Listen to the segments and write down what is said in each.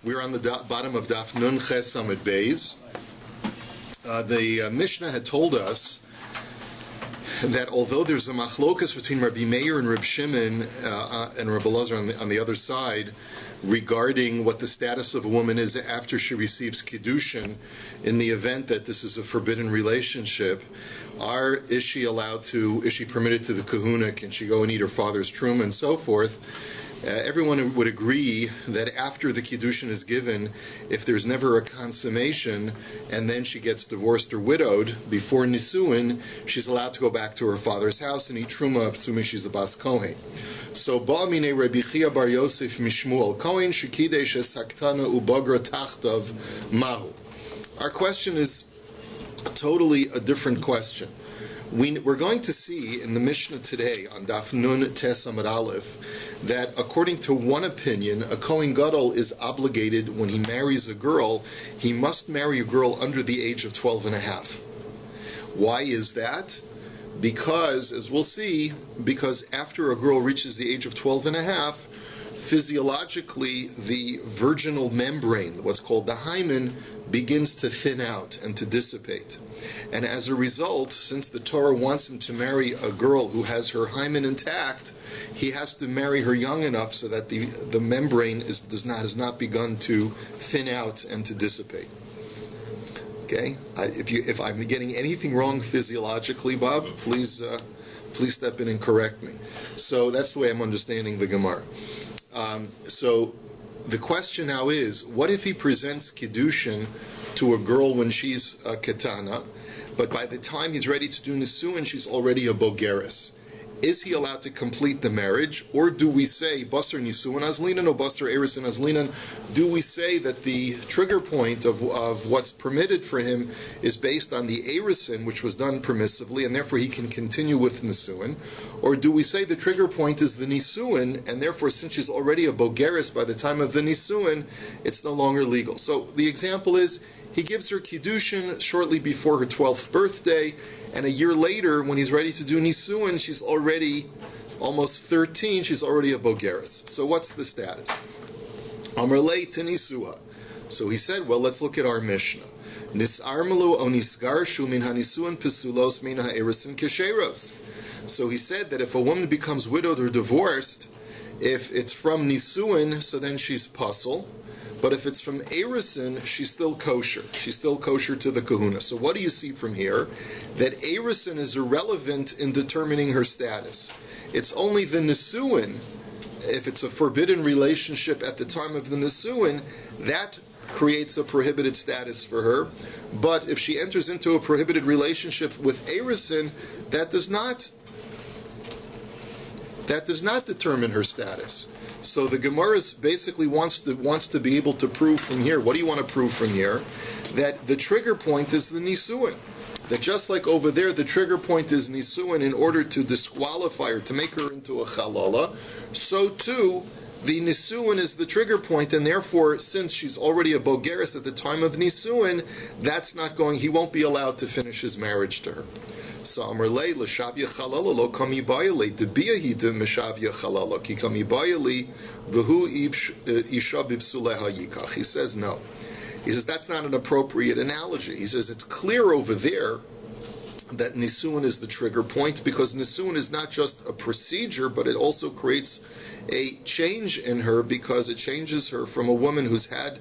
We're on the bottom of DAF Nun Ches Amud Beis. The Mishnah had told us that although there's a machlokas between Rabbi Meir and Reb Shimon and Rabbi Elazar on the other side regarding what the status of a woman is after she receives kiddushin in the event that this is a forbidden relationship, is she permitted to the kahuna, can she go and eat her father's truma and so forth. Everyone would agree that after the kiddushin is given, if there's never a consummation and then she gets divorced or widowed before nisuin, she's allowed to go back to her father's house and eat truma, assuming she's a bas kohen. So ba'amine Rabbi Chia bar Yosef mishmuel kohen shekidesh esaktana ubagra tachtav mahu. Our question is totally a different question. We're going to see in the Mishnah today on Daf Nun Tes Amud Aleph that according to one opinion, a Kohen Gadol is obligated when he marries a girl, he must marry a girl under the age of 12 and a half. Why is that? Because, as we'll see, because after a girl reaches the age of 12 and a half, physiologically the virginal membrane, what's called the hymen, begins to thin out and to dissipate. And as a result, since the Torah wants him to marry a girl who has her hymen intact, he has to marry her young enough so that the membrane has not begun to thin out and to dissipate. Okay? If I'm getting anything wrong physiologically, Bob, please step in and correct me. So that's the way I'm understanding the Gemara. So the question now is, what if he presents kiddushin to a girl when she's a ketana, but by the time he's ready to do nisuin, she's already a bogeres? Is he allowed to complete the marriage, or do we say basar nisuin azlinan or basar erisin azlinan? Do we say that the trigger point of what's permitted for him is based on the erisin, which was done permissively, and therefore he can continue with nisuin? Or do we say the trigger point is the nisuin, and therefore since she's already a bogeres by the time of the nisuin, it's no longer legal? So the example is, he gives her kiddushin shortly before her 12th birthday, and a year later, when he's ready to do nisuin, she's already almost 13, she's already a bogeres. So what's the status? Amrlei to nisuha. So he said, well, let's look at our Mishnah. Nisarmalu o nisgarshu min hanisuin pesulos min ha'erisin kesheros. So he said that if a woman becomes widowed or divorced, if it's from nisuin, so then she's pasul. But if it's from erisin, she's still kosher. She's still kosher to the kahuna. So what do you see from here? That erisin is irrelevant in determining her status. It's only the nisuin, if it's a forbidden relationship at the time of the nisuin, that creates a prohibited status for her. But if she enters into a prohibited relationship with erisin, that does not determine her status. So the Gemara basically wants to be able to prove from here. What do you want to prove from here? That the trigger point is the nisuin. That just like over there, the trigger point is nisuin in order to disqualify her, to make her into a chalala, so too the nisuin is the trigger point, and therefore, since she's already a bogeres at the time of nisuin, he won't be allowed to finish his marriage to her. So Amrlei l'shavya chalala lo kami bayali debiyahi de meshavya chalala ki kami bayali v'hu isha b'psuleha yikach. He says no. He says that's not an appropriate analogy. He says it's clear over there that nisuin is the trigger point, because nisuin is not just a procedure, but it also creates a change in her, because it changes her from a woman who's had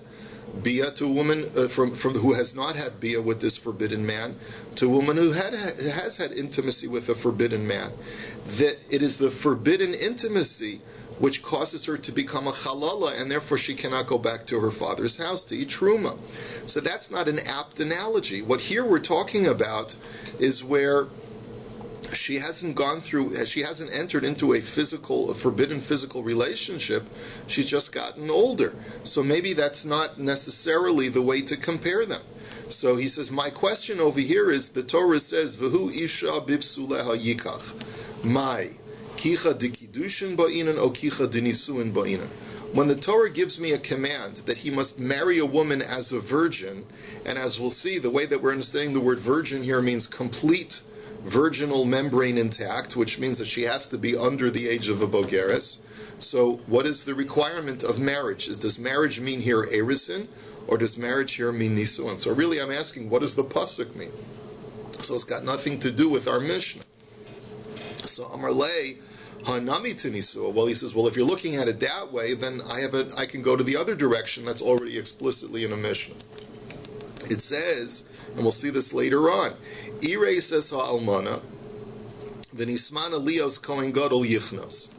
bia to a woman from who has not had bia with this forbidden man to a woman who has had intimacy with a forbidden man. That it is the forbidden intimacy which causes her to become a chalala, and therefore she cannot go back to her father's house to eat truma. So that's not an apt analogy. What here we're talking about is where she hasn't entered into a forbidden physical relationship. She's just gotten older. So maybe that's not necessarily the way to compare them. So he says, my question over here is, the Torah says, V'hu isha b'psuleha yikach. My. Kicha de kiddushin ba'inan o kicha de nisuin ba'inan. When the Torah gives me a command that he must marry a woman as a virgin, and as we'll see, the way that we're understanding the word virgin here means complete virginal membrane intact, which means that she has to be under the age of a bogeres. So what is the requirement of marriage? Does marriage mean here erisin, or does marriage here mean nisuin? So really I'm asking, what does the pasuk mean? So it's got nothing to do with our Mishnah. So Amar Lei Hanami to nisua. Well, he says, well, if you're looking at it that way, then I can go to the other direction that's already explicitly in a Mishnah. It says, and we'll see this later on, Irei says ha'almana, v'nismana lios kohen gadol yichnos.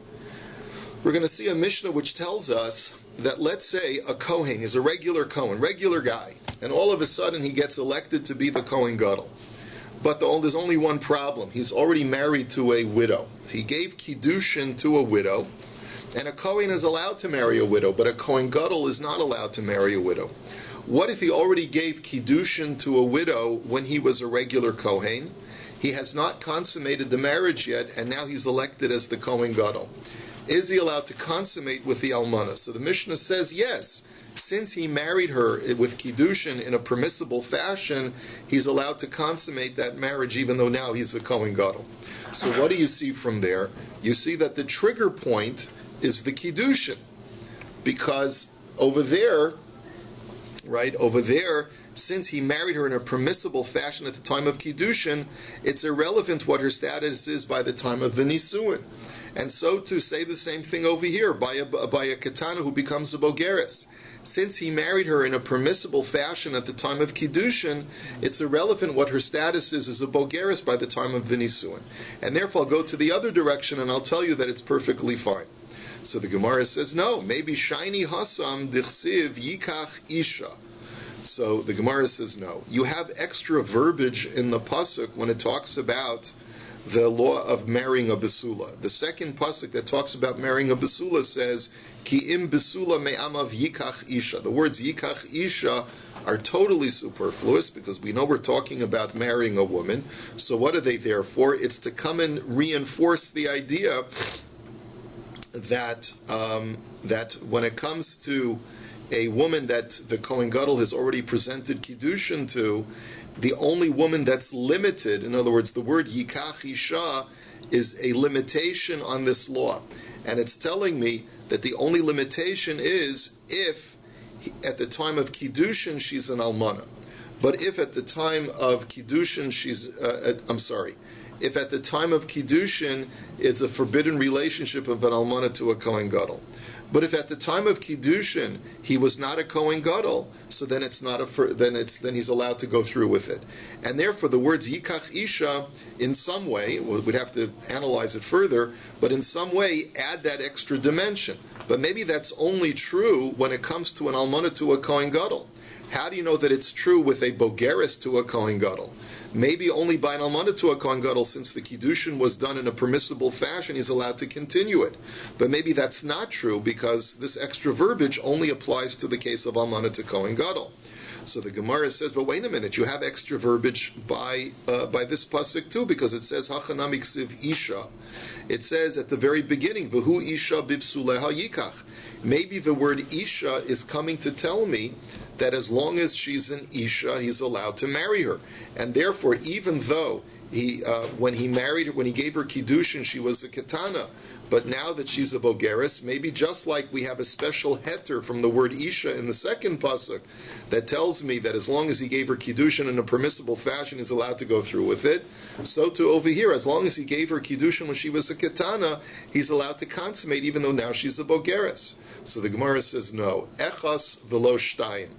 We're going to see a Mishnah which tells us that, let's say a Kohen is a regular Kohen, regular guy, and all of a sudden he gets elected to be the Kohen Gadol. But there's only one problem. He's already married to a widow. He gave Kiddushin to a widow, and a Kohen is allowed to marry a widow, but a Kohen Gadol is not allowed to marry a widow. What if he already gave Kiddushin to a widow when he was a regular Kohen? He has not consummated the marriage yet, and now he's elected as the Kohen Gadol. Is he allowed to consummate with the Almana? So the Mishnah says yes. Since he married her with Kiddushin in a permissible fashion, he's allowed to consummate that marriage even though now he's a Kohen Gadol. So what do you see from there? You see that the trigger point is the Kiddushin. Because over there, since he married her in a permissible fashion at the time of Kiddushin, it's irrelevant what her status is by the time of the Nisuin. And so to say the same thing over here by a katana who becomes a bogeres. Since he married her in a permissible fashion at the time of Kiddushin, it's irrelevant what her status is as a bogeres by the time of the Nisuin. And therefore I'll go to the other direction and I'll tell you that it's perfectly fine. So the Gemara says, no, maybe shiny hasam dichsiv yikach isha. So the Gemara says, no. You have extra verbiage in the pasuk when it talks about the law of marrying a besula. The second pasuk that talks about marrying a besula says, Ki im besula me'amav yikach isha. The words yikach isha are totally superfluous because we know we're talking about marrying a woman. So what are they there for? It's to come and reinforce the idea that when it comes to a woman that the Kohen Gadol has already presented Kiddushin to, the only woman that's limited, in other words, the word Yikach Isha is a limitation on this law. And it's telling me that the only limitation is if at the time of Kiddushin she's an Almana. But if at the time of Kiddushin if at the time of Kiddushin it's a forbidden relationship of an Almana to a Kohen Gadol. But if at the time of Kiddushin he was not a Kohen Gadol, so then it's not then he's allowed to go through with it. And therefore the words Yikach Isha in some way, we'd have to analyze it further, but in some way add that extra dimension. But maybe that's only true when it comes to an Almana to a Kohen Gadol. How do you know that it's true with a Bogeres to a Kohen Gadol? Maybe only by an Almana to a Kohen Gadol, since the Kiddushin was done in a permissible fashion, he's allowed to continue it. But maybe that's not true because this extra verbiage only applies to the case of Almana to Kohen Gadol. So the Gemara says, but wait a minute, you have extra verbiage by this pasuk too, because it says Hachanami ksiv Isha. It says at the very beginning, V'hu Isha bivsuleha yikach. Maybe the word Isha is coming to tell me that as long as she's an Isha, he's allowed to marry her. And therefore, even though when he gave her Kiddushin, she was a Ketana, but now that she's a Bogeres, maybe just like we have a special heter from the word Isha in the second pasuk that tells me that as long as he gave her Kiddushin in a permissible fashion, he's allowed to go through with it, so too over here, as long as he gave her Kiddushin when she was a Ketana, he's allowed to consummate even though now she's a Bogeres. So the Gemara says, no. Echas velo shtayim.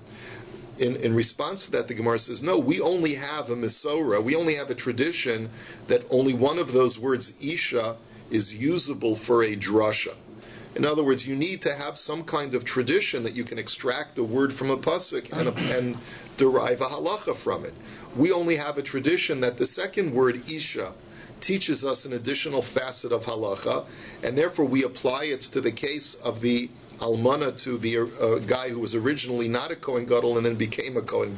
In response to that, the Gemara says, no, we only have a Mesorah, we only have a tradition that only one of those words, Isha, is usable for a drasha. In other words, you need to have some kind of tradition that you can extract a word from a pasuk and derive a halacha from it. We only have a tradition that the second word, Isha, teaches us an additional facet of halacha, and therefore we apply it to the case of the Almana to the guy who was originally not a Kohen Gadol and then became a Kohen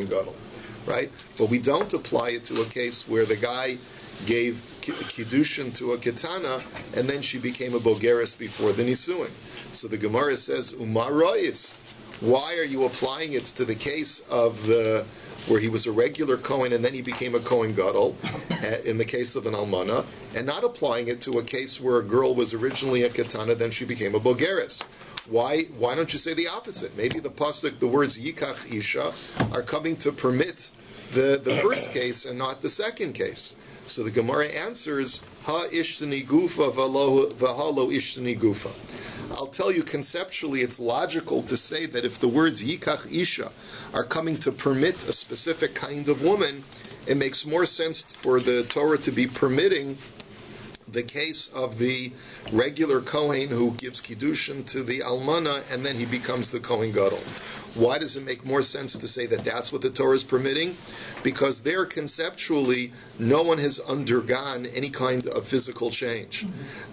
Gadol, right? But we don't apply it to a case where the guy gave Kiddushin to a Ketana and then she became a Bogeres before the Nisuin. So the Gemara says, Umar Royis, why are you applying it to the case of the where he was a regular Kohen and then he became a Kohen Gadol, in the case of an Almana, and not applying it to a case where a girl was originally a Ketana, then she became a Bogeres. Why don't you say the opposite? Maybe the pasuk, the words Yikach Isha, are coming to permit the first case and not the second case. So the Gemara answers, Ha ishtani gufa v'ha lo ishtani gufa. I'll tell you conceptually, it's logical to say that if the words Yikach Isha are coming to permit a specific kind of woman, it makes more sense for the Torah to be permitting the case of the regular Kohen who gives Kiddushin to the Almana and then he becomes the Kohen Gadol. Why does it make more sense to say that that's what the Torah is permitting? Because there, conceptually, no one has undergone any kind of physical change.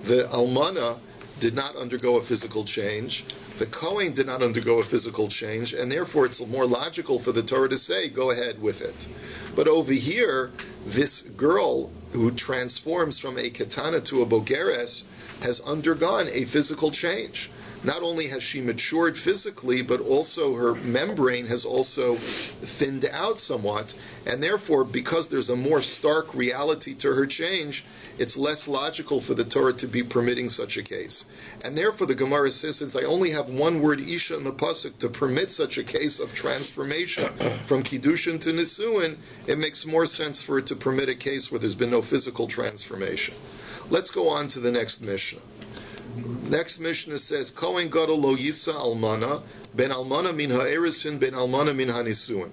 The Almana did not undergo a physical change. The Kohen did not undergo a physical change, and therefore it's more logical for the Torah to say, go ahead with it. But over here, this girl who transforms from a Ketana to a Bogeres has undergone a physical change. Not only has she matured physically, but also her membrane has also thinned out somewhat, and therefore, because there's a more stark reality to her change, it's less logical for the Torah to be permitting such a case. And therefore, the Gemara says, since I only have one word Isha in the pasuk to permit such a case of transformation from Kiddushin to Nisuin, it makes more sense for it to permit a case where there's been no physical transformation. Let's go on to the next Mishnah. Next Mishnah says, Kohen Gadol lo yisa almana, ben almana min ha'erisin, ben almana min ha'nisuin.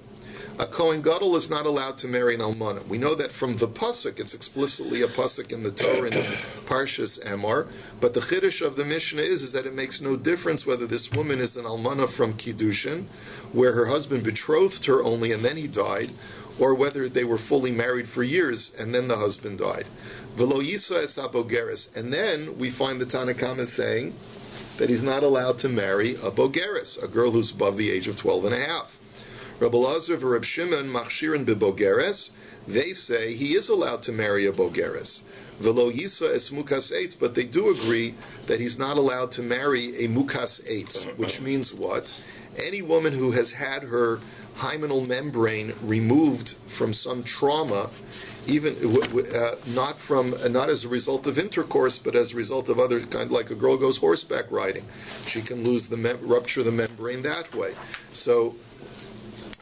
A Kohen Gadol is not allowed to marry an almana. We know that from the pasuk, it's explicitly a pasuk in the Torah in Parshas Emor, but the chiddush of the Mishnah is that it makes no difference whether this woman is an almana from Kiddushin, where her husband betrothed her only and then he died, or whether they were fully married for years and then the husband died. V'lo yisa es ha-bogeres. And then we find the Tanna Kama saying that he's not allowed to marry a bogeres, a girl who's above the age of 12 and a half. Rabbi Lazar and Reb Shimon machshirin bebogeres, they say he is allowed to marry a bogeres. V'lo yisa es mukas eitz, but they do agree that he's not allowed to marry a mukas eitz, which means what? Any woman who has had her hymenal membrane removed from some trauma, even not as a result of intercourse, but as a result of other kind, like a girl goes horseback riding, she can lose rupture the membrane that way. So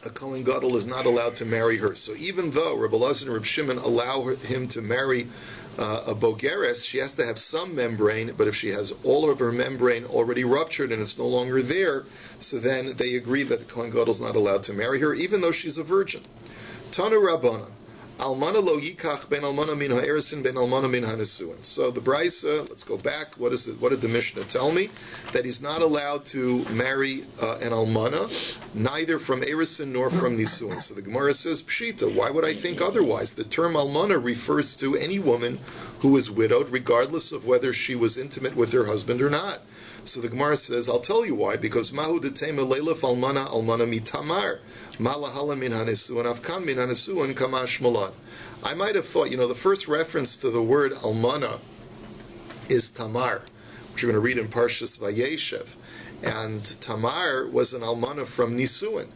a Kohen Gadol is not allowed to marry her. So even though Rabbi Lazar and Reb Shimon allow him to marry a bogeres, she has to have some membrane, but if she has all of her membrane already ruptured and it's no longer there, so then they agree that the Kohen Gadol is not allowed to marry her, even though she's a virgin. Tanu Rabbanan, Almana lo yikach ben almana min ha'erisin ben almana min ha'nesuin. So the Brisa, let's go back. What did the Mishnah tell me? That he's not allowed to marry an almana, neither from erisin nor from nisuin. So the Gemara says, Pshita, why would I think otherwise? The term almana refers to any woman who is widowed, regardless of whether she was intimate with her husband or not. So the Gemara says, I'll tell you why, because Mahu detema leilef almana almana mitamar, malahala min hanesuan afkan min hanesuan kamash malan. I might have thought, the first reference to the word almana is Tamar, which you're going to read in Parshas Vayeshev. And Tamar was an almana from Nisuin,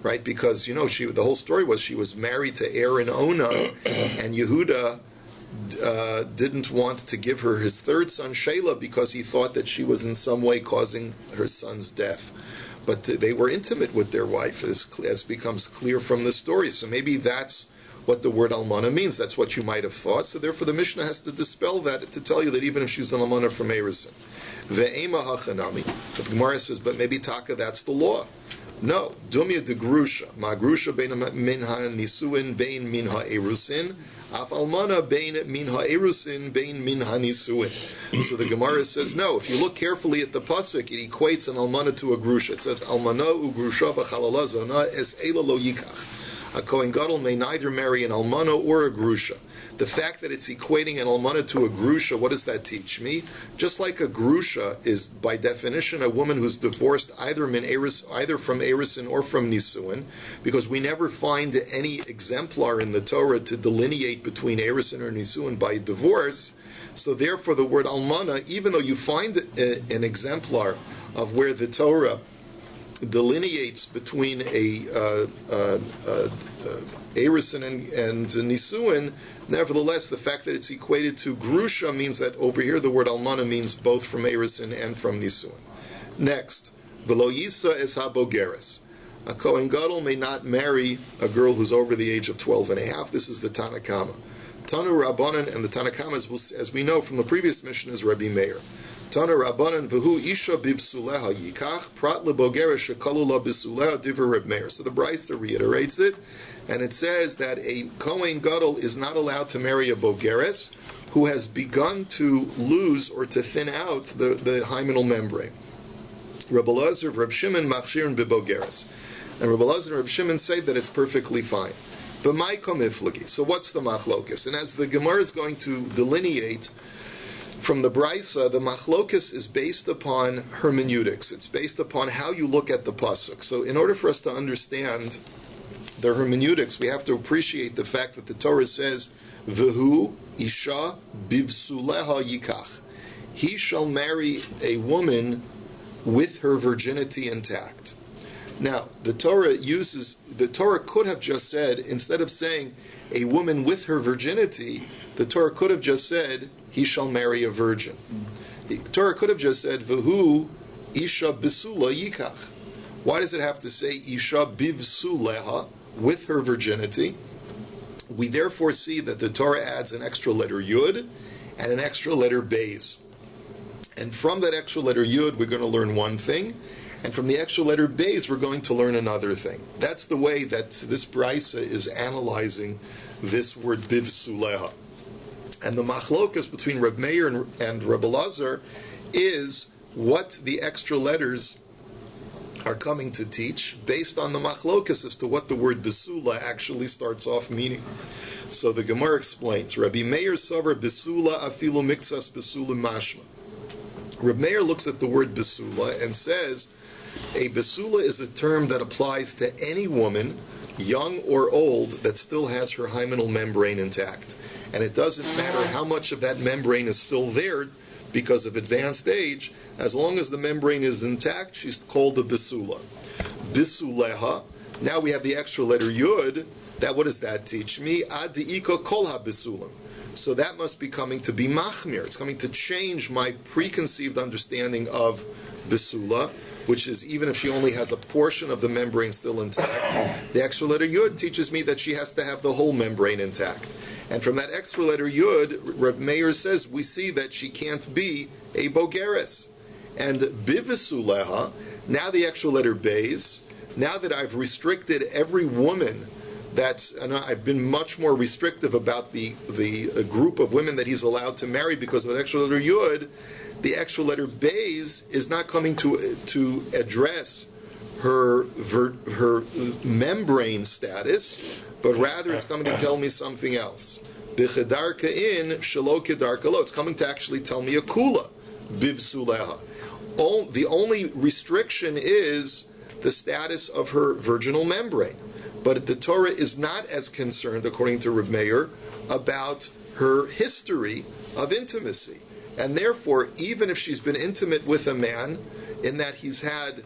right? Because, the whole story was she was married to Er and Ona, and Yehuda didn't want to give her his third son, Shelah, because he thought that she was in some way causing her son's death. But they were intimate with their wife, as becomes clear from the story. So maybe that's what the word almana means. That's what you might have thought. So therefore the Mishnah has to dispel that, to tell you that even if she's an almana from Erisin. Ve'ema hachanami. But the Gemara says, but maybe taka, that's the law. No, dumya de grusha, ma grusha bein min ha-nisuin bein min ha-erusin, af almana bein min ha-erusin bein min ha-nisuin. So the Gemara says, no, if you look carefully at the pasuk, it equates an almana to a grusha. It says, almana u grusha v'chalala zona es eila lo yikach. A Kohen Gadol may neither marry an almana or a grusha. The fact that it's equating an almana to a grusha, what does that teach me? Just like a grusha is, by definition, a woman who's divorced either from Erisin or from Nisuin, because we never find any exemplar in the Torah to delineate between Erisin or Nisuin by divorce. So therefore the word almana, even though you find an exemplar of where the Torah delineates between a Erisin and Nisuin. Nevertheless, the fact that it's equated to Grusha means that over here the word Almana means both from Erisin and from Nisuin. Next, V'lo Yisa es habogeres. A Kohen Gadol may not marry a girl who's over the age of 12 and a half. This is the Tanakama. Tanu Rabbanan, and the Tanakama, as we know from the previous mission, is Rabbi Meir. Tanu Rabbanan v'hu isha bivsuleha yikach prat lebogeres shekalu la bisuleha divrei Reb Meir. So the Brisa reiterates it, and it says that a Kohen Gadol is not allowed to marry a bogeres who has begun to lose or to thin out the hymenal membrane. Rabbi Elazar, Reb Shimon, machshirin b'bogeres. And Rabbi Elazar and Reb Shimon say that it's perfectly fine. But my komiflagi. So what's the machlokus? And as the Gemara is going to delineate from the Brisa, the machlokus is based upon hermeneutics. It's based upon how you look at the pasuk. So in order for us to understand the hermeneutics, we have to appreciate the fact that the Torah says, "V'hu isha bivsuleha yikach." He shall marry a woman with her virginity intact. Now, the Torah could have just said, instead of saying a woman with her virginity, the Torah could have just said, he shall marry a virgin. The Torah could have just said, V'hu isha bisula yikach. Why does it have to say isha bivsuleha, with her virginity? We therefore see that the Torah adds an extra letter yud and an extra letter beis. And from that extra letter yud, we're going to learn one thing. And from the extra letter beis, we're going to learn another thing. That's the way that this Brisa is analyzing this word bivsuleha. And the machlokas between Reb Meir and Reb Elazar is what the extra letters are coming to teach, based on the machlokas as to what the word bisula actually starts off meaning. So the Gemara explains, Rabbi Meir savar bisula afilu miktsas bisula mashma. Reb Meir looks at the word bisula and says, a basula is a term that applies to any woman, young or old, that still has her hymenal membrane intact. And it doesn't matter how much of that membrane is still there because of advanced age, as long as the membrane is intact, she's called a basula. Bisuleha, now we have the extra letter yud, what does that teach me? Ad de'ika kol ha-bisulam. So that must be coming to be machmir. It's coming to change my preconceived understanding of bisula, which is even if she only has a portion of the membrane still intact. The extra letter yud teaches me that she has to have the whole membrane intact. And from that extra letter yud, Reb Meir says, we see that she can't be a bogeres. And bivisuleha, now the extra letter beis, now that I've restricted every woman, and I've been much more restrictive about the group of women that he's allowed to marry because of an extra letter yud, the extra letter beis is not coming to address her membrane status, but rather it's coming to tell me something else. B'chedarka in shelo kedarka lo. It's coming to actually tell me a kula, bivsuleha. The only restriction is the status of her virginal membrane. But the Torah is not as concerned, according to Reb Meir, about her history of intimacy. And therefore, even if she's been intimate with a man, in that he's had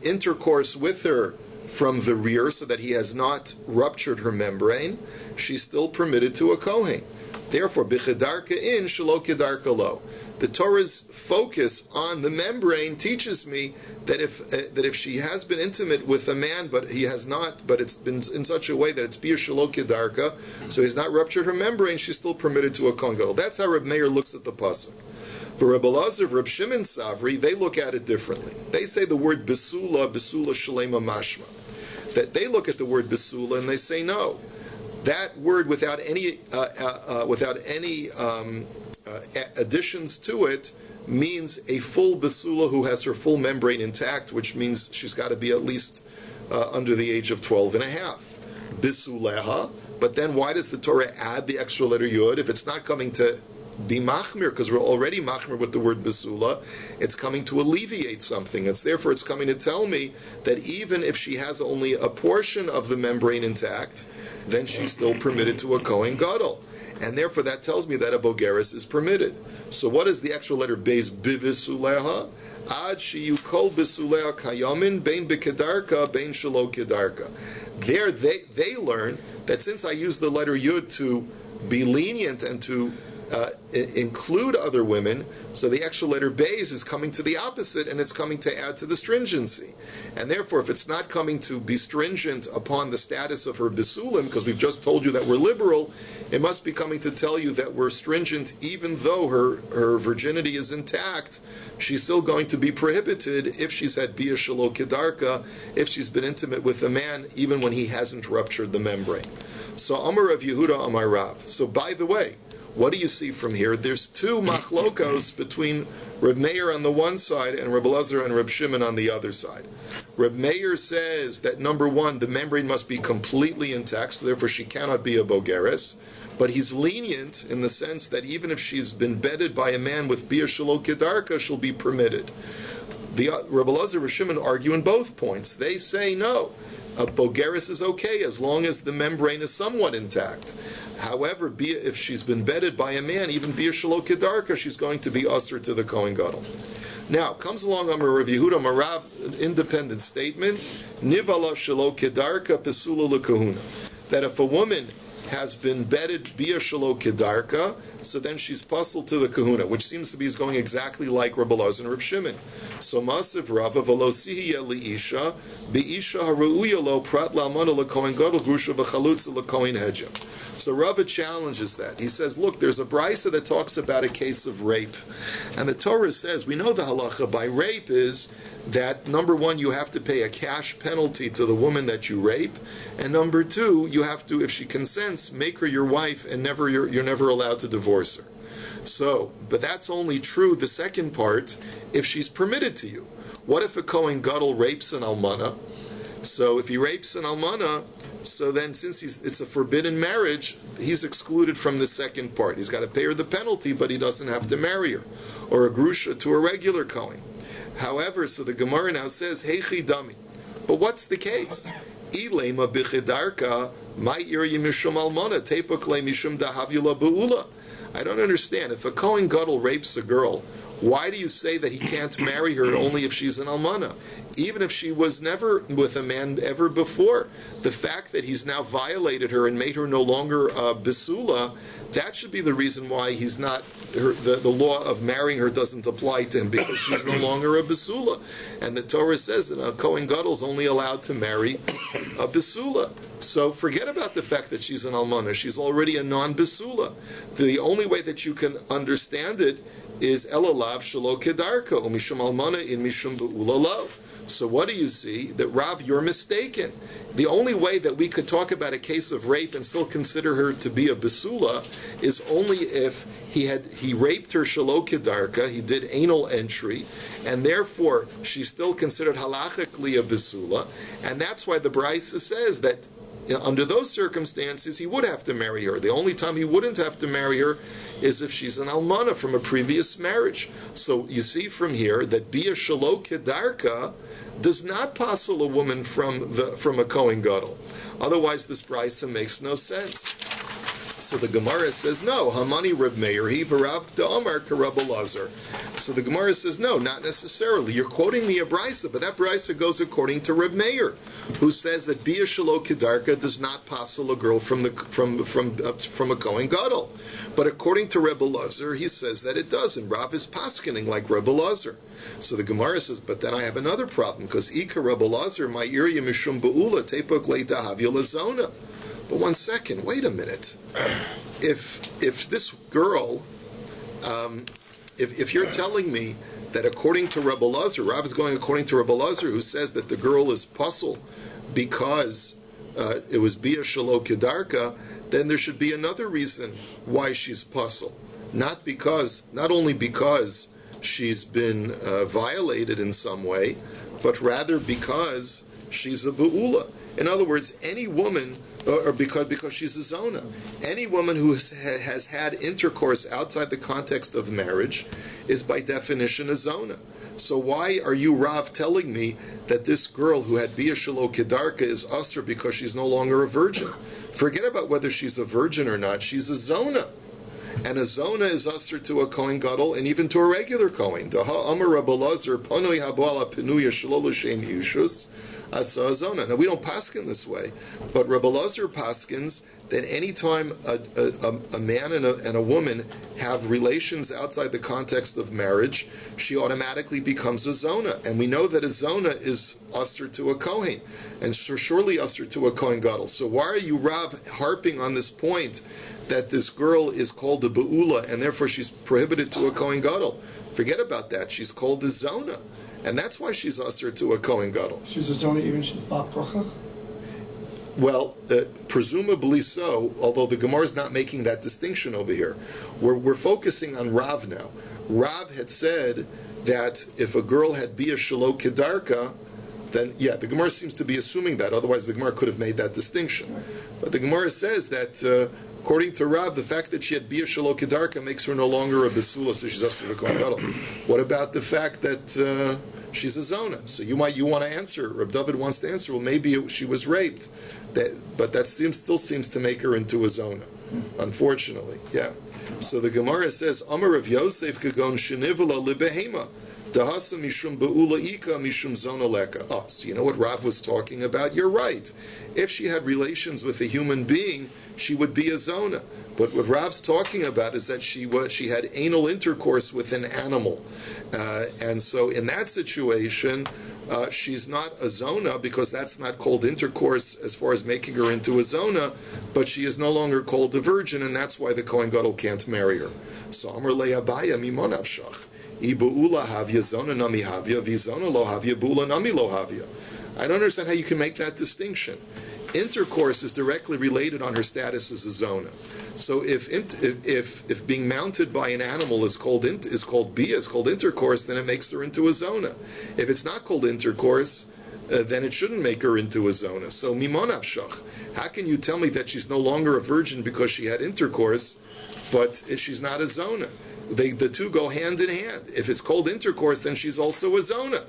intercourse with her from the rear, so that he has not ruptured her membrane, she's still permitted to a Kohen. Therefore, b'chedarka in, shelo kedarka lo. The Torah's focus on the membrane teaches me that if she has been intimate with a man, but he has not, but it's been in such a way that it's bir shelo kedarka, so he's not ruptured her membrane, she's still permitted to a Kohen Gadol. That's how Reb Meir looks at the pasuk. For Rabbi Elazar, Reb Shimon Savri, they look at it differently. They say the word besula shalema mashma. That they look at the word besula and they say no. That word without any additions to it means a full basula who has her full membrane intact, which means she's got to be at least under the age of 12 and a half. Bisuleha, but then why does the Torah add the extra letter yud if it's not coming to be machmir, because we're already machmir with the word basula? It's coming to alleviate something. Therefore it's coming to tell me that even if she has only a portion of the membrane intact, then she's still permitted to a Kohen Gadol. and therefore that tells me that a bogeres is permitted. So what is the actual letter beis bivisuleha? Ad shiyu kol bisuleha kayamin bein bekedarka bein shelo kedarka. There they learn that since I use the letter yud to be lenient and to include other women, so the extra letter beis is coming to the opposite, and it's coming to add to the stringency. And therefore, if it's not coming to be stringent upon the status of her bisulim, because we've just told you that we're liberal, it must be coming to tell you that we're stringent even though her virginity is intact. She's still going to be prohibited if she's had bia shelo kedarka, if she's been intimate with a man, even when he hasn't ruptured the membrane. So Amar Rav Yehuda Amar Rav. So by the way, what do you see from here? There's two machlokos between Reb Meir on the one side and Reb Elazar and Reb Shimon on the other side. Reb Meir says that number one, the membrane must be completely intact, so therefore she cannot be a bogeres. But he's lenient in the sense that even if she's been bedded by a man with bia shelo kedarka, she'll be permitted. The Reb Elazar and Reb Shimon argue in both points. They say no, a bogeres is okay as long as the membrane is somewhat intact. However, if she's been bedded by a man, even bia shelo kedarka, she's going to be usher to the Kohen Gadol. Now, comes along Amar Rav Yehuda Marav, an independent statement, Nivala shelo kedarka pesula lekahuna, that if a woman has been bedded bia shelo kedarka, so then she's puzzled to the kahuna, which seems to be going exactly like Rabbi Elazar and Reb Shimon. So Masiv Rava v'lo sihiya liisha biisha haruuya lo prat la'amana lekohen gadol grusha v'chalutza lekohen hedjem. So Rava challenges that. He says, look, there's a brisa that talks about a case of rape, and the Torah says, we know the halacha by rape is that number one, you have to pay a cash penalty to the woman that you rape, and number two, you have to, if she consents, make her your wife, and you're never allowed to divorce her. So, but that's only true, the second part, if she's permitted to you. What if a Kohen Gadol rapes an almana? So if he rapes an almana, so then since it's a forbidden marriage, he's excluded from the second part. He's got to pay her the penalty, but he doesn't have to marry her. Or a grusha to a regular Kohen. However, so the Gemara now says, Heichi dami. But what's the case? Ilema bichidarka ma'ir yimishum almana tepuk le mishum dahavila bu'ula. I don't understand. If a Kohen Gadol rapes a girl, why do you say that he can't marry her only if she's an almana? Even if she was never with a man ever before, the fact that he's now violated her and made her no longer a besula, that should be the reason why he's not. The law of marrying her doesn't apply to him because she's no longer a besula, and the Torah says that a Kohen Gadol is only allowed to marry a besula. So forget about the fact that she's an almana; she's already a non-besula. The only way that you can understand it is elalav shelo kedarka umishum almana in mishum be'ula lo. So what do you see? That Rav, you're mistaken. The only way that we could talk about a case of rape and still consider her to be a besula is only if he raped her shelo kedarka, he did anal entry, and therefore she's still considered halachically a besula, and that's why the Brisa says that under those circumstances he would have to marry her. The only time he wouldn't have to marry her is if she's an almana from a previous marriage. So you see from here that bia shelo kedarka does not passel a woman from a Kohen Gadol. Otherwise, this brisa makes no sense. So the Gemara says, no, Hamani Reb Meir, he v'Rav Da'amar Karab Elazar. So the Gemara says, no, not necessarily. You're quoting me a brisa, but that brisa goes according to Reb Meir, who says that bia shelo kedarka does not passel a girl from a Kohen Gadol. But according to Reb Elazar, he says that it does, and Rav is paskening like Reb Elazar. So the Gemara says, but then I have another problem, because Ika Reb Elazar, my irya mishum be'ula, tepuk le'dahavya lazona. But one second, wait a minute. If this girl, if you're telling me that according to Rabbi Elazar, Rav is going according to Rabbi Elazar, who says that the girl is puzzle because it was bia shelo kedarka, then there should be another reason why she's puzzle. Not only because she's been violated in some way, but rather because she's a be'ula. In other words, any woman, or because she's a zona, any woman who has had intercourse outside the context of marriage is by definition a zona. So why are you, Rav, telling me that this girl who had Bia Shelo Kedarka is usher because she's no longer a virgin? Forget about whether she's a virgin or not. She's a zona. And a zona is usher to a Kohen Gadol and even to a regular Kohen. Daha Amar Rabbi Lazar Panoi Habala Penuya Shelo L'Shem Yushus Asa Zona. Now we don't paskin this way, but Rabbi Lazar paskins that any time a man and a woman have relations outside the context of marriage, she automatically becomes a zona. And we know that a zona is usher to a Kohen, and surely usher to a Kohen Gadol. So why are you, Rav, harping on this point that this girl is called a Be'ula, and therefore she's prohibited to a Kohen Gadol? Forget about that. She's called a zona. And that's why she's usher to a Kohen Gadol. She's a zona even she's Ba'at Kochach? Well, presumably so, although the Gemara is not making that distinction over here. We're focusing on Rav now. Rav had said that if a girl had Bia Shelo Kedarka, then, yeah, the Gemara seems to be assuming that. Otherwise, the Gemara could have made that distinction. But the Gemara says that, according to Rav, the fact that she had Bia Shelo Kedarka makes her no longer a Besula, so she's usher to Kohen Gadol. What about the fact that she's a zona? So you want to answer. Reb David wants to answer. Well, maybe she was raped, but that still seems to make her into a zona. Unfortunately, yeah. So the Gemara says, Amar of Yosef kagon shenivala libehema dahasa mishum beula ika mishum zona leka. Oh, so you know what Rav was talking about? You're right. If she had relations with a human being, she would be a zona. But what Rav's talking about is that she had anal intercourse with an animal, and so in that situation, she's not a zona because that's not called intercourse as far as making her into a zona, but she is no longer called a virgin, and that's why the Kohen Gadol can't marry her. So Amar le'abaya mimonav shach ibu'ula havya zona nami havya v'zona lo havya bu'ula nami lo havya. I don't understand how you can make that distinction. Intercourse is directly related on her status as a zona. So if being mounted by an animal is called bia, is called intercourse, then it makes her into a zona. If it's not called intercourse, then it shouldn't make her into a zona. So mimonav shach, how can you tell me that she's no longer a virgin because she had intercourse, but she's not a zona? The two go hand in hand. If it's called intercourse, then she's also a zona.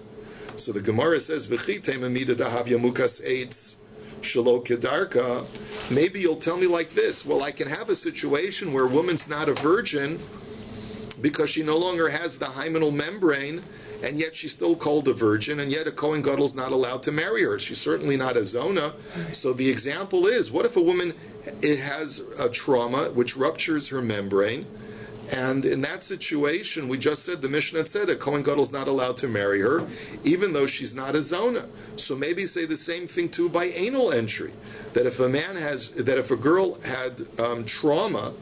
So the Gemara says, "V'chitei mamida dahavya mukas eitz shelo kedarka." Maybe you'll tell me like this: well, I can have a situation where a woman's not a virgin because she no longer has the hymenal membrane, and yet she's still called a virgin, and yet a Kohen Gadol's not allowed to marry her. She's certainly not a zona. So the example is: what if a woman has a trauma which ruptures her membrane? And in that situation, we just said, the Mishnah said, a Kohen Gadol's not allowed to marry her, even though she's not a zona. So maybe say the same thing too by anal entry, that if a girl had trauma,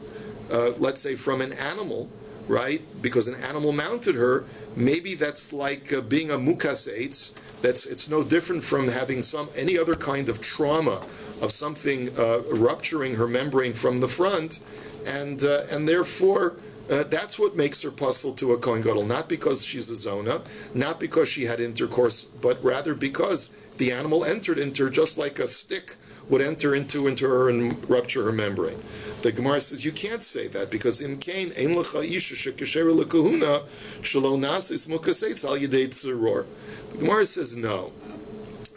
let's say from an animal, right, because an animal mounted her, maybe that's like being a mukas eitz. It's no different from having any other kind of trauma of something rupturing her membrane from the front, and therefore. That's what makes her puzzle to a Kohen Gadol, not because she's a zona, not because she had intercourse, but rather because the animal entered into her just like a stick would enter into her and rupture her membrane. The Gemara says you can't say that because in Cain, ein lecha isha shekesher lekahuna shelo nasis mukaseitz al yedei tzuror. The Gemara says no.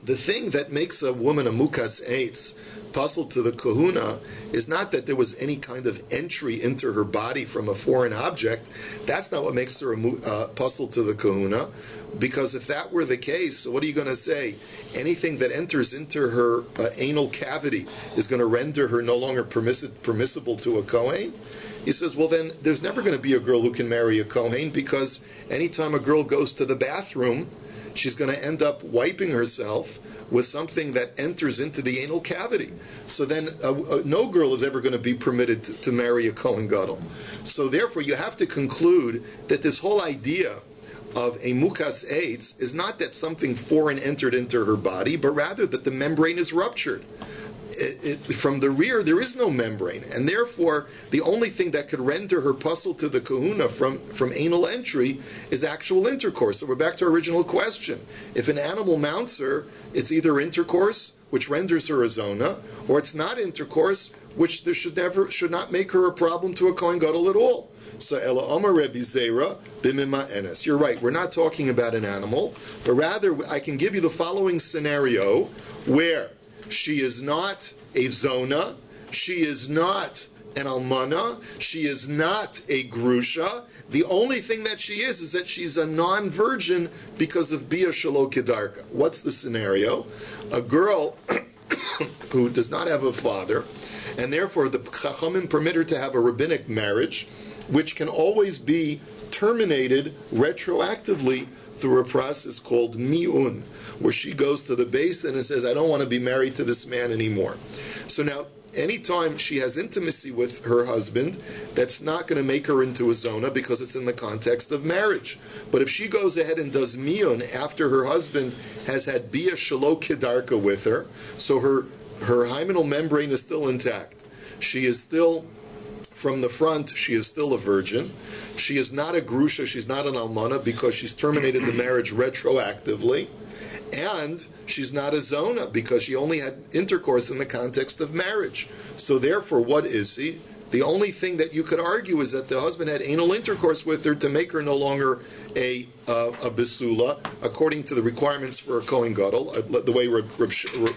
The thing that makes a woman a mukas eitz, puzzle to the kahuna, is not that there was any kind of entry into her body from a foreign object. That's not what makes her a puzzle to the kahuna, because if that were the case, what are you going to say? Anything that enters into her anal cavity is going to render her no longer permissible to a kohen? He says, well then, there's never going to be a girl who can marry a kohen, because anytime a girl goes to the bathroom, she's going to end up wiping herself with something that enters into the anal cavity. So then no girl is ever going to be permitted to marry a Kohen Gadol. So therefore you have to conclude that this whole idea of a mukas eitz is not that something foreign entered into her body, but rather that the membrane is ruptured. From the rear, there is no membrane, and therefore the only thing that could render her puzzle to the kahuna from anal entry is actual intercourse. So we're back to our original question. If an animal mounts her, it's either intercourse, which renders her a zona, or it's not intercourse, which there should not make her a problem to a Kohen Gadol at all. So Ela Omar Rebbe Zera Bimima Enes. You're right, we're not talking about an animal, but rather I can give you the following scenario where she is not a Zona, she is not an Almana, she is not a Grusha. The only thing that she is that she's a non-virgin because of Bia Shalo Kedarka. What's the scenario? A girl who does not have a father, and therefore the Chachamim permit her to have a rabbinic marriage, which can always be terminated retroactively through a process called mi'un, where she goes to the base and says, I don't want to be married to this man anymore. So now, anytime she has intimacy with her husband, that's not going to make her into a zona because it's in the context of marriage. But if she goes ahead and does miyun after her husband has had bia shalo kedarka with her, so her hymenal membrane is still intact. She is still, from the front, she is still a virgin. She is not a grusha, she's not an almana because she's terminated the marriage retroactively. And she's not a zona because she only had intercourse in the context of marriage. So therefore, what is she? The only thing that you could argue is that the husband had anal intercourse with her to make her no longer a besula, according to the requirements for a Kohen Gadol, the way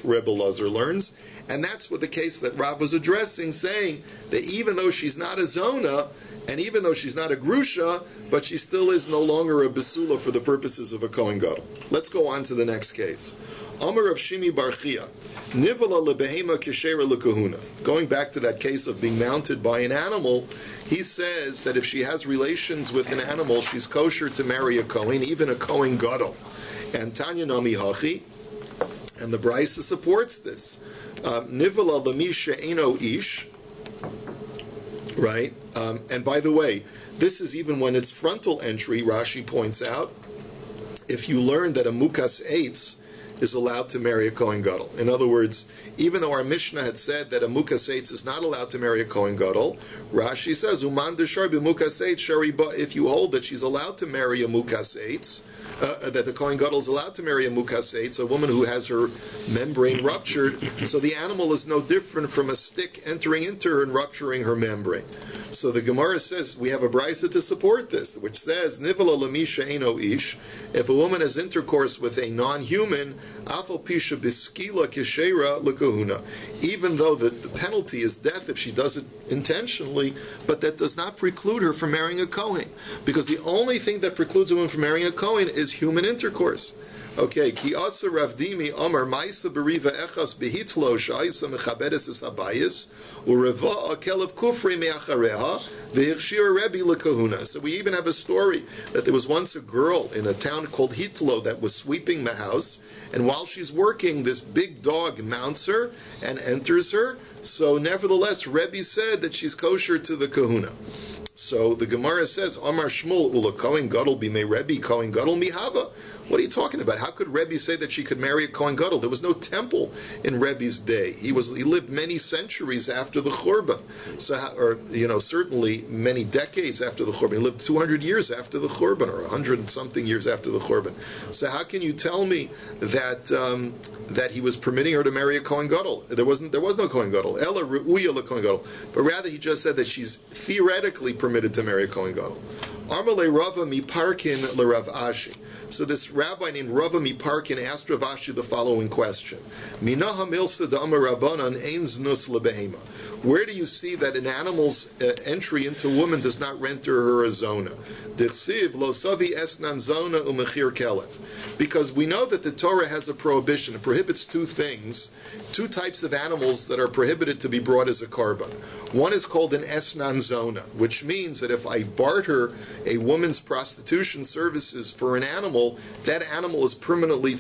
Rebbe Lazar learns. And that's what the case that Rav was addressing, saying that even though she's not a zona, and even though she's not a grusha, but she still is no longer a besula for the purposes of a Kohen Gadol. Let's go on to the next case. Amar of Shimi Barchia, Nivala lebehema keshera lekahuna. Going back to that case of being mounted by an animal, he says that if she has relations with an animal, she's kosher to marry a Kohen, even a Kohen Gadol. And Tanya Nami Hachi, and the Brisa supports this. Nivala lemi she'eno ish, right? And by the way, this is even when it's frontal entry, Rashi points out, if you learn that a mukas eitz is allowed to marry a Kohen Gadol. In other words, even though our Mishnah had said that a mukas eitz is not allowed to marry a Kohen Gadol, Rashi says, Uman deshar b'mukas eitz shariba, if you hold that she's allowed to marry a mukas eitz, that the Kohen Gadol is allowed to marry a mukas eitz, a woman who has her membrane ruptured, so the animal is no different from a stick entering into her and rupturing her membrane. So the Gemara says, we have a brisa to support this, which says, Nivala lamisha eno ish, if a woman has intercourse with a non-human, afal pisha biskila kishera lekahuna, even though the penalty is death if she does it intentionally, but that does not preclude her from marrying a Kohen, because the only thing that precludes a woman from marrying a Kohen is human intercourse. Okay, ki asa ravdimi amar ma'isa beriva echas behitlo sha'isa mechabedes es habayis ureva akelev kufri me'achareha ve'irshir Rebbe lekahuna. So we even have a story that there was once a girl in a town called Hitlo that was sweeping the house, and while she's working, this big dog mounts her and enters her. So nevertheless, Rebbe said that she's kosher to the kahuna. So the Gemara says, Amar Shmuel ula Kohen Gadol b'mei Rebbe Kohen Gadol mihava. What are you talking about? How could Rebbe say that she could marry a Kohen Gadol? There was no temple in Rebbe's day. He lived many centuries after the Churban, certainly many decades after the Churban. He lived 200 years after the Churban, or 100 and something years after the Churban. So how can you tell me that that he was permitting her to marry a Kohen Gadol? There was no Kohen Gadol. Ella Ru'uya le Kohen Gadol. But rather he just said that she's theoretically permitted to marry a Kohen Gadol. Armale Rava Miparkin le Rav Ashi. So this rabbi named Rava Miparkin asked Rav Ashi the following question: Minaha milsa da'amar rabbanan ein znus lebehema. Where do you see that an animal's entry into a woman does not render her a zona? Dichsiv lo savi esnan zona umechir kelev. Because we know that the Torah has a prohibition. It prohibits two things, two types of animals that are prohibited to be brought as a korban. One is called an esnan zona, which means that if I barter a woman's prostitution services for an animal, that animal is permanently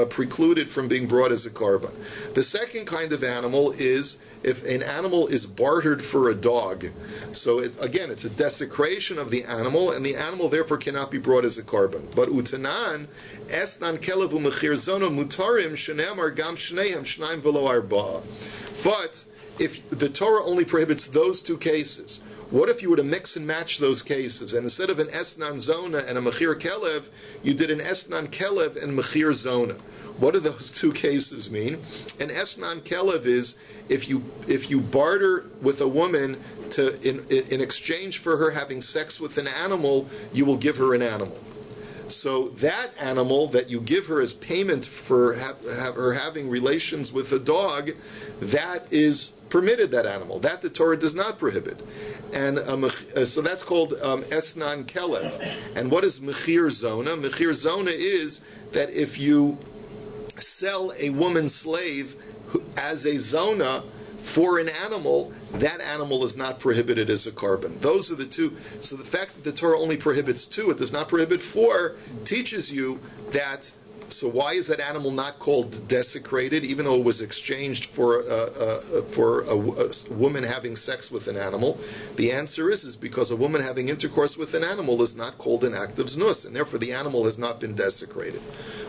precluded from being brought as a korban. The second kind of animal is if an animal is bartered for a dog. So it's a desecration of the animal, and the animal therefore cannot be brought as a korban. But utanan, esnan kelev umechir zona mutarim shenamar gam shneim shnaim velo arba'a. But if the Torah only prohibits those two cases, what if you were to mix and match those cases, and instead of an esnan zona and a mechir kelev, you did an esnan kelev and mechir zona? What do those two cases mean? And esnan kelev is if you barter with a woman in exchange for her having sex with an animal, you will give her an animal. So that animal that you give her as payment for her having relations with a dog, that is permitted, that animal. That the Torah does not prohibit. And so that's called esnan kelev. And what is mechir zona? Mechir zona is that if you sell a woman slave as a zona for an animal, that animal is not prohibited as a carbon. Those are the two. So the fact that the Torah only prohibits two, it does not prohibit four, teaches you that. So why is that animal not called desecrated, even though it was exchanged for a woman having sex with an animal? The answer is because a woman having intercourse with an animal is not called an act of znus, and therefore the animal has not been desecrated.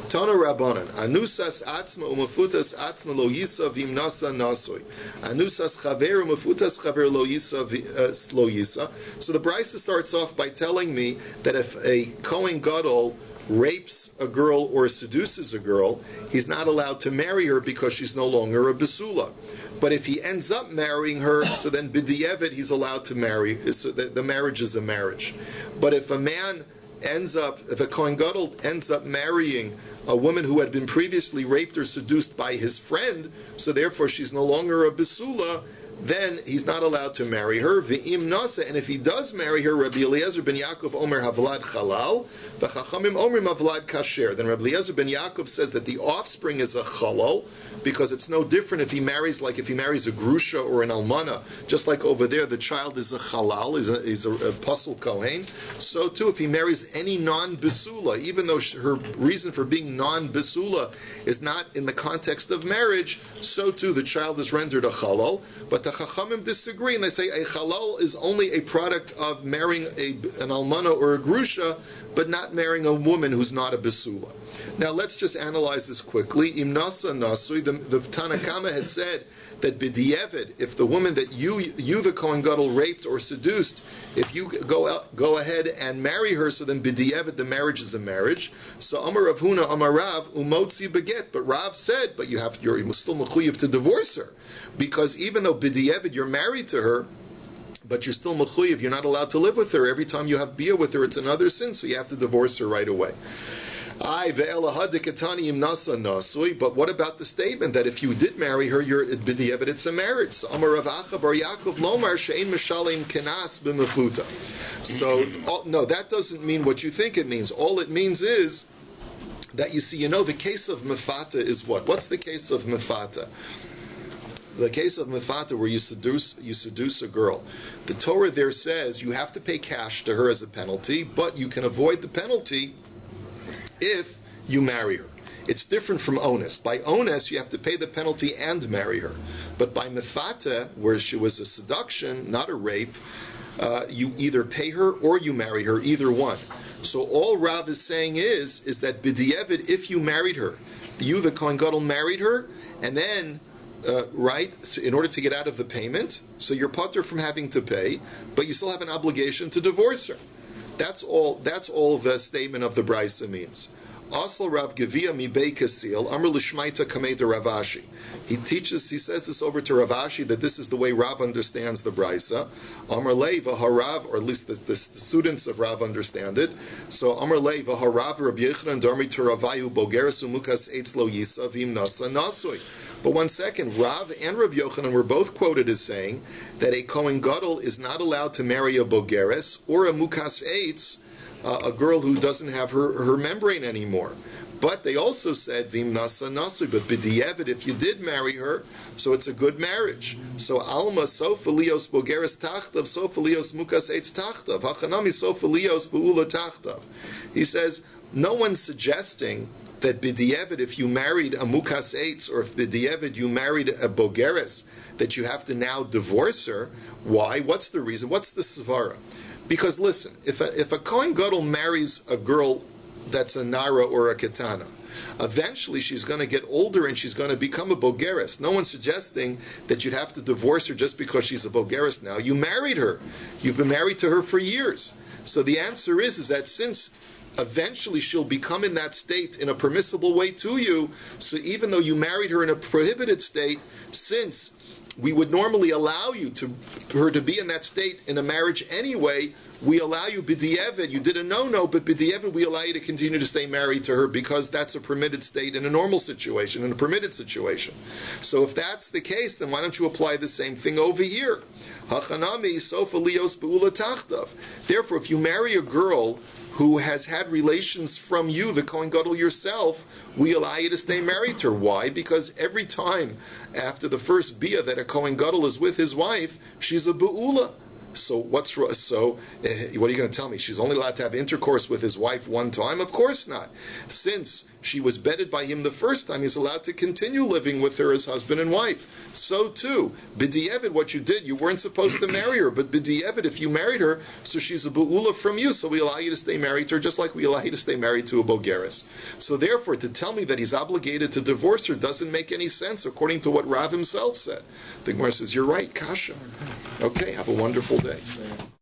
Tana Rabbanan, anusas atzma umafutas atzma lo yisa vimnasa nasoi. Anusas chaver umafutas chaver lo yisa lo yisa. So the Brisa starts off by telling me that if a Kohen Gadol rapes a girl or seduces a girl, he's not allowed to marry her because she's no longer a besula. But if he ends up marrying her, so then b'di'evet he's allowed to marry. So the marriage is a marriage. But if a Kohen Gadol ends up marrying a woman who had been previously raped or seduced by his friend, so therefore she's no longer a besula, then he's not allowed to marry her. V'im nasa, and if he does marry her, Rabbi Eliezer ben Yaakov Omer Havlad Chalal, v'chachamim Omrim Havlad Kasher. Then Rabbi Eliezer ben Yaakov says that the offspring is a chalal, because it's no different if he marries a grusha or an almana. Just like over there, the child is a chalal, is a pasul kohen. So too, if he marries any non-besula, even though her reason for being non-besula is not in the context of marriage, so too the child is rendered a chalal. But the Chachamim disagree, and they say a halal is only a product of marrying an almana or a grusha, but not marrying a woman who's not a besula. Now let's just analyze this quickly. Imnasa nasui, the Tanakama had said that b'di'evid, if the woman that you the Kohen Gadol raped or seduced, if you go ahead and marry her, so then b'di'evid the marriage is a marriage. So Amar Rav Huna Amar Rav umotzi beget, but Rav said, but you're still mechuyev to divorce her, because even though b'di'evid you're married to her, but you're still mechuyev, you're not allowed to live with her. Every time you have bia with her, it's another sin, so you have to divorce her right away. But what about the statement that if you did marry her, you're b'di'evid, it's a marriage? So Amar Rav Acha bar Yaakov lomar she'ein mishalem kenas b'mefuta. So no, that doesn't mean what you think it means. All it means is that the case of mefata is what? What's the case of mefata? The case of mefata, where you seduce a girl. The Torah there says you have to pay cash to her as a penalty, but you can avoid the penalty if you marry her. It's different from onus. By onus, you have to pay the penalty and marry her. But by mefata, where she was a seduction, not a rape, you either pay her or you marry her, either one. So all Rav is saying is that b'di'evid, if you married her, the Kohen Gadol married her, and then so in order to get out of the payment, so you're patur from having to pay, but you still have an obligation to divorce her. That's all the statement of the Brisa means. Asal Rav Gevia mi Beikasil Amr Lishmaita Kamei de Ravashi. He says this over to Ravashi, that this is the way Rav understands the Brisa. Amr Lei v'harav, or at least the students of Rav understand it. So Amr Lei v'harav Rabbi Yochanan Darmi to Ravayu Bogeres Umukas Eitz Lo Yisa Vim Nasa Nasui. But one second, Rav and Rabbi Yochanan were both quoted as saying that a Kohen Gadol is not allowed to marry a Bogeres or a Mukas Eitz, a girl who doesn't have her membrane anymore. But they also said Vim Nasa Nasu, but b'di'evid, if you did marry her, so it's a good marriage. So Alma Sofalios Bogeres Tachtav, Sofalios Mukas Eitz Tachtav, Hachanami Sofalios Bu'ula Tachtav. He says, no one's suggesting that b'di'evid, if you married a Mukas Eitz, or if b'di'evid you married a Bogeres, that you have to now divorce her. Why? What's the reason? What's the svara? Because listen, if a Kohen Gadol marries a girl that's a Nara or a Ketana, eventually she's going to get older and she's going to become a Bogeres. No one's suggesting that you'd have to divorce her just because she's a Bogeres now. You married her. You've been married to her for years. So the answer is that since eventually she'll become in that state in a permissible way to you. So even though you married her in a prohibited state, since we would normally allow her to be in that state in a marriage anyway, we allow you b'di'evid, you did a no-no, but b'di'evid we allow you to continue to stay married to her because that's a permitted state in a normal situation, in a permitted situation. So if that's the case, then why don't you apply the same thing over here? Hachanami sofa lios be'ula tachtav. Therefore, if you marry a girl who has had relations from you, the Kohen Gadol yourself, we allow you to stay married to her. Why? Because every time after the first bia that a Kohen Gadol is with his wife, she's a be'ula. So what are you going to tell me? She's only allowed to have intercourse with his wife one time? Of course not. Since she was bedded by him the first time, he's allowed to continue living with her as husband and wife. So too, b'di'evid, what you did, you weren't supposed to marry her, but b'di'evid, if you married her, so she's a be'ula from you, so we allow you to stay married to her, just like we allow you to stay married to a bogeres. So therefore, to tell me that he's obligated to divorce her doesn't make any sense, according to what Rav himself said. The Gemara says, you're right, kasha. Okay, have a wonderful day.